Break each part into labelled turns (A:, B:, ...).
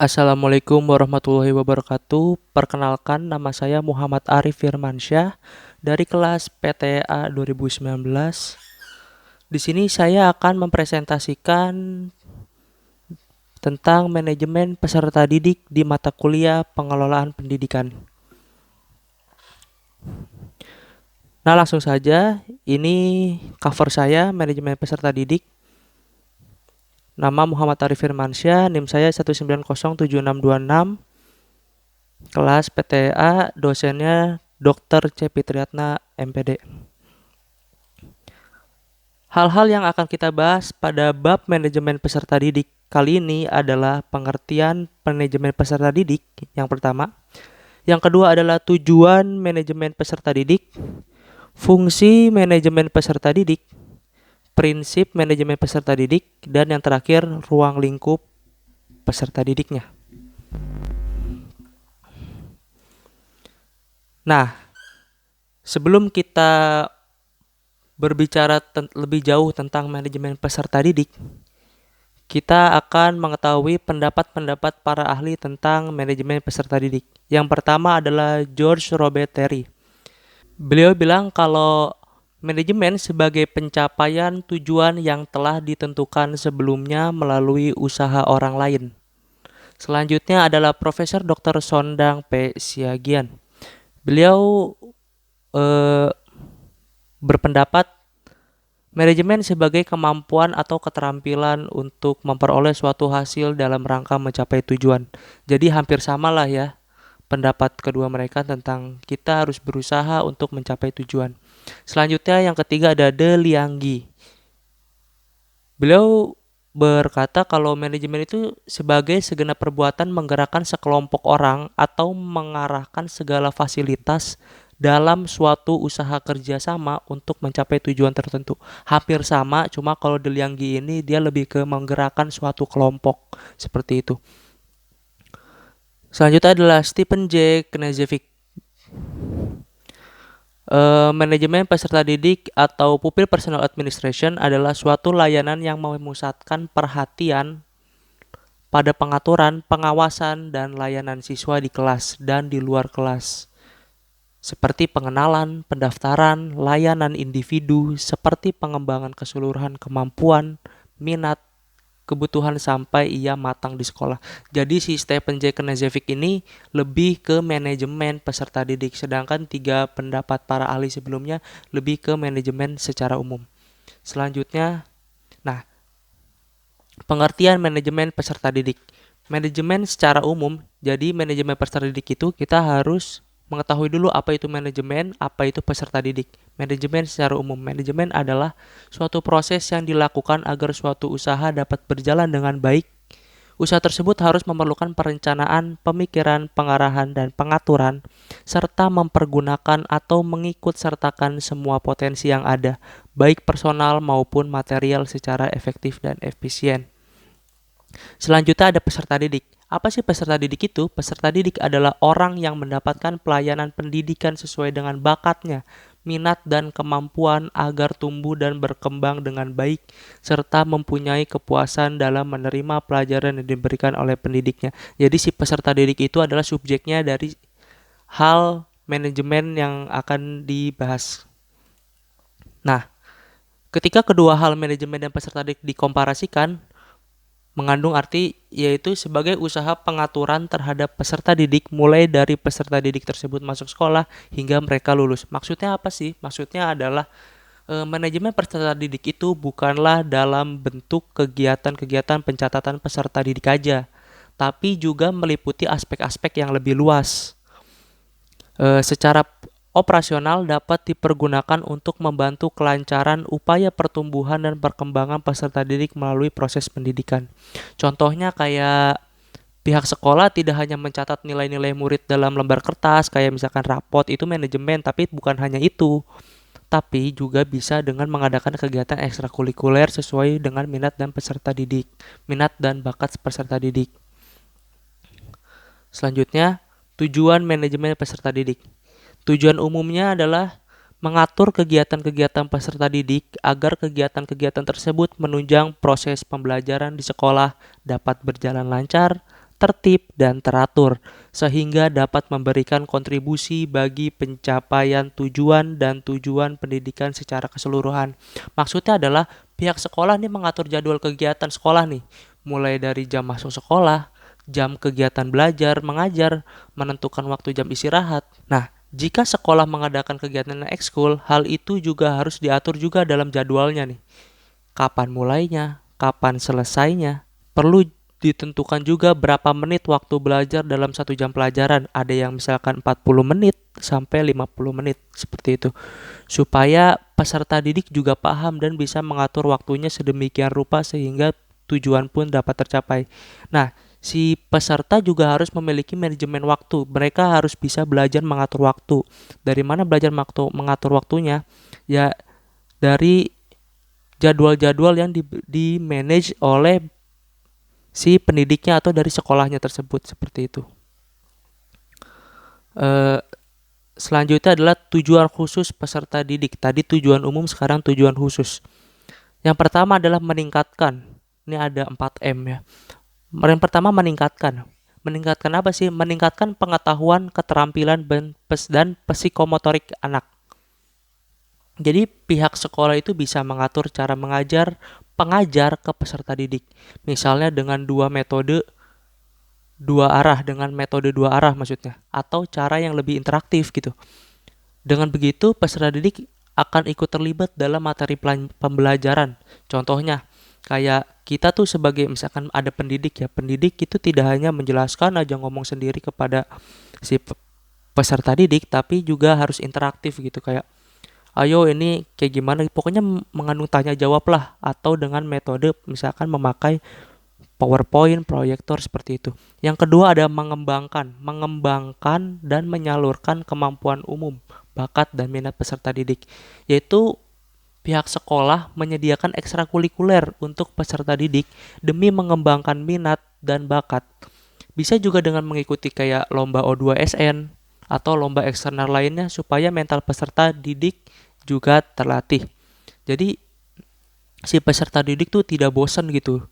A: Assalamualaikum warahmatullahi wabarakatuh. Perkenalkan, nama saya Muhammad Arif Firmansyah dari kelas PTA 2019. Di sini saya akan mempresentasikan tentang manajemen peserta didik di mata kuliah pengelolaan pendidikan. Nah, langsung saja, ini cover saya, manajemen peserta didik. Nama Muhammad Arif Firmansyah, NIM saya 1907626, kelas PTA, dosennya Dr. C. Fitriatna, MPD. Hal-hal yang akan kita bahas pada bab manajemen peserta didik kali ini adalah pengertian manajemen peserta didik yang pertama. Yang kedua adalah tujuan manajemen peserta didik, fungsi manajemen peserta didik, prinsip manajemen peserta didik, dan yang terakhir ruang lingkup peserta didiknya. Nah, sebelum kita berbicara lebih jauh tentang manajemen peserta didik, kita akan mengetahui pendapat-pendapat para ahli tentang manajemen peserta didik. Yang pertama adalah George Robert Terry. Beliau bilang kalau manajemen sebagai pencapaian tujuan yang telah ditentukan sebelumnya melalui usaha orang lain. Selanjutnya adalah Profesor Dr. Sondang P. Siagian. Beliau berpendapat manajemen sebagai kemampuan atau keterampilan untuk memperoleh suatu hasil dalam rangka mencapai tujuan. Jadi hampir sama lah ya pendapat kedua mereka tentang kita harus berusaha untuk mencapai tujuan. Selanjutnya yang ketiga ada De Lianggi. Beliau berkata kalau manajemen itu sebagai segenap perbuatan menggerakkan sekelompok orang atau mengarahkan segala fasilitas dalam suatu usaha kerjasama untuk mencapai tujuan tertentu. Hampir sama, cuma kalau De Lianggi ini dia lebih ke menggerakkan suatu kelompok seperti itu. Selanjutnya adalah Stephen J. Knezevic. Manajemen peserta didik atau Pupil Personal Administration adalah suatu layanan yang memusatkan perhatian pada pengaturan, pengawasan, dan layanan siswa di kelas dan di luar kelas. Seperti pengenalan, pendaftaran, layanan individu, seperti pengembangan keseluruhan kemampuan, minat, kebutuhan sampai ia matang di sekolah. Jadi si Stephen J. Knezevic ini lebih ke manajemen peserta didik, sedangkan tiga pendapat para ahli sebelumnya lebih ke manajemen secara umum. Selanjutnya, nah, pengertian manajemen peserta didik. Manajemen secara umum, jadi manajemen peserta didik itu kita harus mengetahui dulu apa itu manajemen, apa itu peserta didik. Manajemen secara umum, manajemen adalah suatu proses yang dilakukan agar suatu usaha dapat berjalan dengan baik. Usaha tersebut harus memerlukan perencanaan, pemikiran, pengarahan, dan pengaturan, serta mempergunakan atau mengikut sertakan semua potensi yang ada, baik personal maupun material secara efektif dan efisien. Selanjutnya ada peserta didik. Apa sih peserta didik itu? Peserta didik adalah orang yang mendapatkan pelayanan pendidikan sesuai dengan bakatnya, minat dan kemampuan agar tumbuh dan berkembang dengan baik, serta mempunyai kepuasan dalam menerima pelajaran yang diberikan oleh pendidiknya. Jadi si peserta didik itu adalah subjeknya dari hal manajemen yang akan dibahas. Nah, ketika kedua hal manajemen dan peserta didik dikomparasikan, mengandung arti yaitu sebagai usaha pengaturan terhadap peserta didik mulai dari peserta didik tersebut masuk sekolah hingga mereka lulus. Maksudnya apa sih? Maksudnya adalah manajemen peserta didik itu bukanlah dalam bentuk kegiatan-kegiatan pencatatan peserta didik aja, tapi juga meliputi aspek-aspek yang lebih luas. Secara operasional dapat dipergunakan untuk membantu kelancaran upaya pertumbuhan dan perkembangan peserta didik melalui proses pendidikan. Contohnya kayak pihak sekolah tidak hanya mencatat nilai-nilai murid dalam lembar kertas, kayak misalkan rapot, itu manajemen, tapi bukan hanya itu. Tapi juga bisa dengan mengadakan kegiatan ekstrakurikuler sesuai dengan minat dan peserta didik, minat dan bakat peserta didik. Selanjutnya, tujuan manajemen peserta didik. Tujuan umumnya adalah mengatur kegiatan-kegiatan peserta didik agar kegiatan-kegiatan tersebut menunjang proses pembelajaran di sekolah dapat berjalan lancar tertib dan teratur, sehingga dapat memberikan kontribusi bagi pencapaian tujuan dan tujuan pendidikan secara keseluruhan. Maksudnya adalah pihak sekolah nih mengatur jadwal kegiatan sekolah nih, mulai dari jam masuk sekolah, jam kegiatan belajar, mengajar, menentukan waktu jam istirahat. Nah, jika sekolah mengadakan kegiatan ekskul, hal itu juga harus diatur juga dalam jadwalnya nih. Kapan mulainya, kapan selesainya. Perlu ditentukan juga berapa menit waktu belajar dalam 1 jam pelajaran. Ada yang misalkan 40 menit sampai 50 menit, seperti itu. Supaya peserta didik juga paham dan bisa mengatur waktunya sedemikian rupa sehingga tujuan pun dapat tercapai. Nah, si peserta juga harus memiliki manajemen waktu. Mereka harus bisa belajar mengatur waktu. Dari mana belajar mengatur waktunya? Ya, dari jadwal-jadwal yang di-manage oleh si pendidiknya atau dari sekolahnya tersebut, seperti itu. Selanjutnya adalah tujuan khusus peserta didik. Tadi tujuan umum, sekarang tujuan khusus. Yang pertama adalah meningkatkan. Ini ada 4M ya. Yang pertama meningkatkan. Meningkatkan apa sih? Meningkatkan pengetahuan, keterampilan, dan psikomotorik anak. Jadi pihak sekolah itu bisa mengatur cara pengajar ke peserta didik. Misalnya dengan metode dua arah maksudnya. Atau cara yang lebih interaktif gitu. Dengan begitu peserta didik akan ikut terlibat dalam materi pembelajaran. Contohnya, kayak kita tuh sebagai misalkan ada pendidik ya. Pendidik itu tidak hanya menjelaskan aja ngomong sendiri kepada si peserta didik, tapi juga harus interaktif gitu, kayak ayo ini kayak gimana, pokoknya mengandung tanya jawab lah, atau dengan metode misalkan memakai PowerPoint, proyektor, seperti itu. Yang kedua ada mengembangkan dan menyalurkan kemampuan umum, bakat dan minat peserta didik, yaitu pihak sekolah menyediakan ekstrakurikuler untuk peserta didik demi mengembangkan minat dan bakat. Bisa juga dengan mengikuti kayak lomba O2SN atau lomba eksternal lainnya supaya mental peserta didik juga terlatih. Jadi si peserta didik tuh tidak bosan gitu,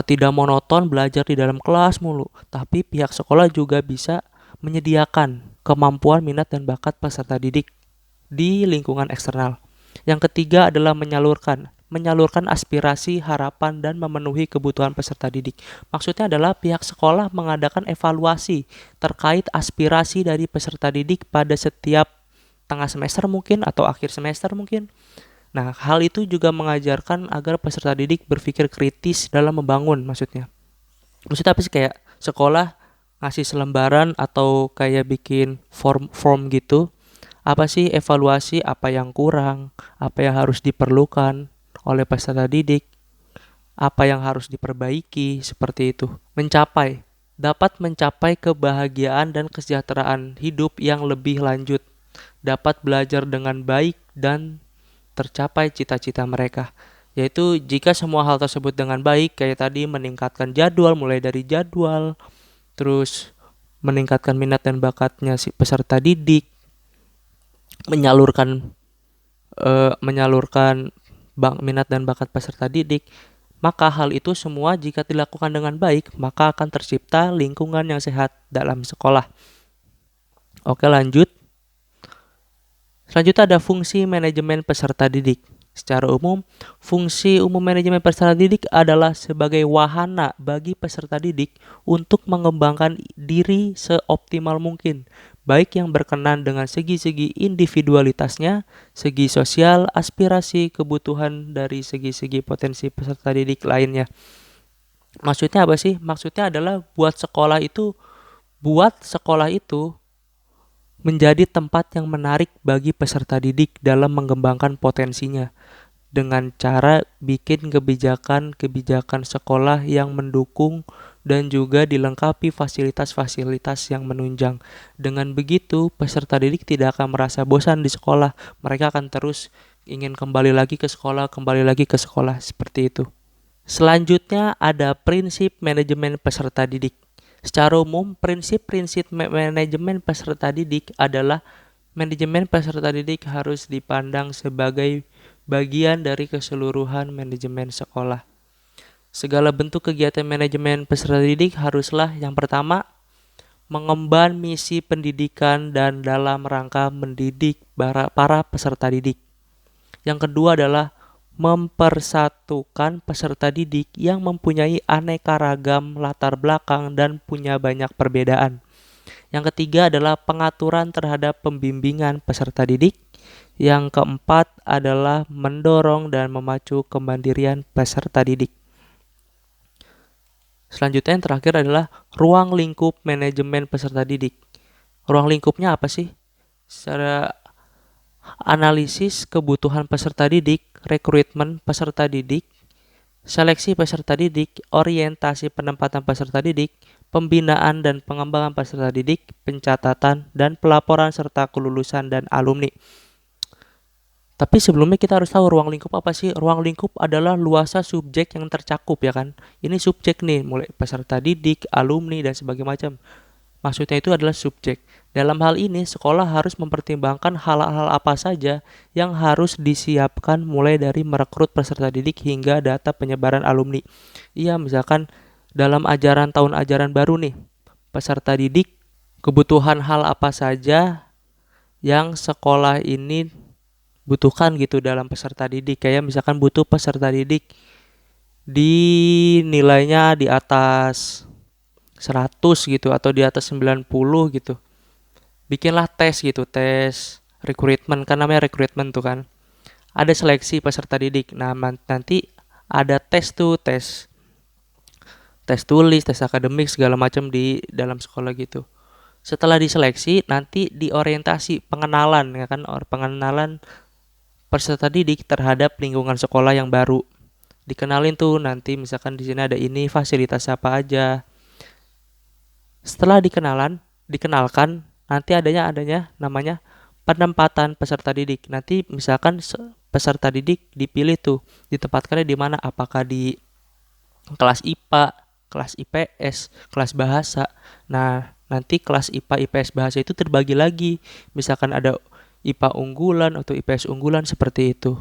A: tidak monoton belajar di dalam kelas mulu, tapi pihak sekolah juga bisa menyediakan kemampuan, minat, dan bakat peserta didik di lingkungan eksternal. Yang ketiga adalah menyalurkan aspirasi, harapan, dan memenuhi kebutuhan peserta didik. Maksudnya adalah pihak sekolah mengadakan evaluasi terkait aspirasi dari peserta didik pada setiap tengah semester mungkin atau akhir semester mungkin. Nah, hal itu juga mengajarkan agar peserta didik berpikir kritis dalam membangun, maksudnya. Maksudnya apa sih, kayak sekolah ngasih selembaran atau kayak bikin form gitu. Apa sih evaluasi, apa yang kurang, apa yang harus diperlukan oleh peserta didik, apa yang harus diperbaiki, seperti itu. Dapat mencapai kebahagiaan dan kesejahteraan hidup yang lebih lanjut, dapat belajar dengan baik dan tercapai cita-cita mereka. Yaitu jika semua hal tersebut dengan baik, kayak tadi meningkatkan jadwal, mulai dari jadwal, terus meningkatkan minat dan bakatnya si peserta didik, menyalurkan minat dan bakat peserta didik, maka hal itu semua jika dilakukan dengan baik, maka akan tercipta lingkungan yang sehat dalam sekolah. Oke, lanjut. Selanjutnya ada fungsi manajemen peserta didik. Secara umum, fungsi umum manajemen peserta didik adalah sebagai wahana bagi peserta didik untuk mengembangkan diri seoptimal mungkin, baik yang berkenan dengan segi-segi individualitasnya, segi sosial, aspirasi, kebutuhan dari segi-segi potensi peserta didik lainnya. Maksudnya apa sih? Maksudnya adalah buat sekolah itu menjadi tempat yang menarik bagi peserta didik dalam mengembangkan potensinya, dengan cara bikin kebijakan sekolah yang mendukung dan juga dilengkapi fasilitas-fasilitas yang menunjang. Dengan begitu, peserta didik tidak akan merasa bosan di sekolah. Mereka akan terus ingin kembali lagi ke sekolah, seperti itu. Selanjutnya ada prinsip manajemen peserta didik. Secara umum, prinsip-prinsip manajemen peserta didik adalah manajemen peserta didik harus dipandang sebagai bagian dari keseluruhan manajemen sekolah. Segala bentuk kegiatan manajemen peserta didik haruslah yang pertama mengemban misi pendidikan dan dalam rangka mendidik para peserta didik. Yang kedua adalah mempersatukan peserta didik yang mempunyai aneka ragam latar belakang dan punya banyak perbedaan. Yang ketiga adalah pengaturan terhadap pembimbingan peserta didik. Yang keempat adalah mendorong dan memacu kemandirian peserta didik. Selanjutnya yang terakhir adalah ruang lingkup manajemen peserta didik. Ruang lingkupnya apa sih? Secara analisis kebutuhan peserta didik, rekrutmen peserta didik, seleksi peserta didik, orientasi penempatan peserta didik, pembinaan dan pengembangan peserta didik, pencatatan, dan pelaporan serta kelulusan dan alumni. Tapi sebelumnya kita harus tahu ruang lingkup apa sih? Ruang lingkup adalah luasa subjek yang tercakup ya kan. Ini subjek nih, mulai peserta didik, alumni, dan sebagainya macam. Maksudnya itu adalah subjek. Dalam hal ini, sekolah harus mempertimbangkan hal-hal apa saja yang harus disiapkan mulai dari merekrut peserta didik hingga data penyebaran alumni. Iya, misalkan dalam tahun ajaran baru nih, peserta didik, kebutuhan hal apa saja yang sekolah ini butuhkan gitu dalam peserta didik. Kayak misalkan butuh peserta didik di nilainya di atas 100 gitu atau di atas 90 gitu. Bikinlah tes gitu, tes rekrutmen, kan namanya rekrutmen tuh kan. Ada seleksi peserta didik. Nah, nanti ada tes tuh, tes tulis, tes akademik segala macam di dalam sekolah gitu. Setelah diseleksi nanti diorientasi pengenalan ya kan, pengenalan peserta didik terhadap lingkungan sekolah yang baru. Dikenalin tuh nanti misalkan di sini ada ini fasilitas apa aja. Setelah dikenalkan nanti adanya namanya penempatan peserta didik. Nanti misalkan peserta didik dipilih tuh ditempatkannya di mana, apakah di kelas IPA, kelas IPS, kelas bahasa. Nah, nanti kelas IPA, IPS, bahasa itu terbagi lagi. Misalkan ada IPA unggulan atau IPS unggulan seperti itu.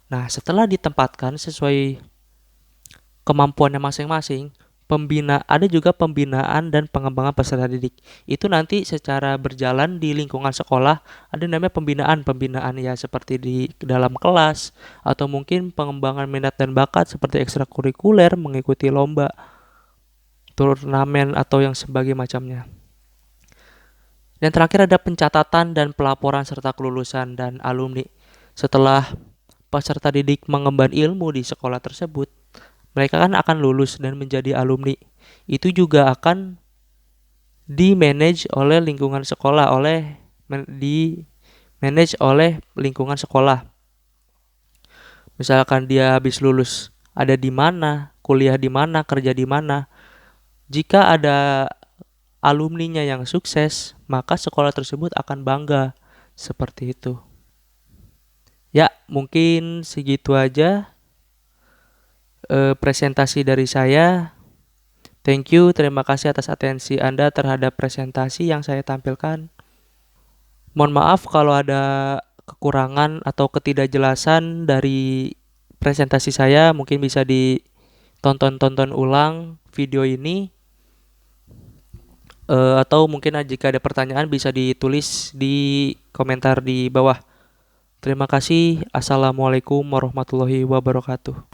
A: Nah, setelah ditempatkan sesuai kemampuannya masing-masing, ada juga pembinaan dan pengembangan peserta didik. Itu nanti secara berjalan di lingkungan sekolah ada namanya pembinaan ya seperti di dalam kelas atau mungkin pengembangan minat dan bakat seperti ekstrakurikuler, mengikuti lomba, turnamen atau yang sebagai macamnya. Dan terakhir ada pencatatan dan pelaporan serta kelulusan dan alumni. Setelah peserta didik mengemban ilmu di sekolah tersebut, mereka kan akan lulus dan menjadi alumni. Itu juga akan di-manage oleh lingkungan sekolah, di-manage oleh lingkungan sekolah. Misalkan dia habis lulus, ada di mana, kuliah di mana, kerja di mana. Jika ada alumninya yang sukses, maka sekolah tersebut akan bangga. Seperti itu. Ya, mungkin segitu aja presentasi dari saya. Thank you, terima kasih atas atensi Anda terhadap presentasi yang saya tampilkan. Mohon maaf kalau ada kekurangan atau ketidakjelasan dari presentasi saya, mungkin bisa ditonton ulang video ini. Atau mungkin jika ada pertanyaan bisa ditulis di komentar di bawah. Terima kasih. Assalamualaikum warahmatullahi wabarakatuh.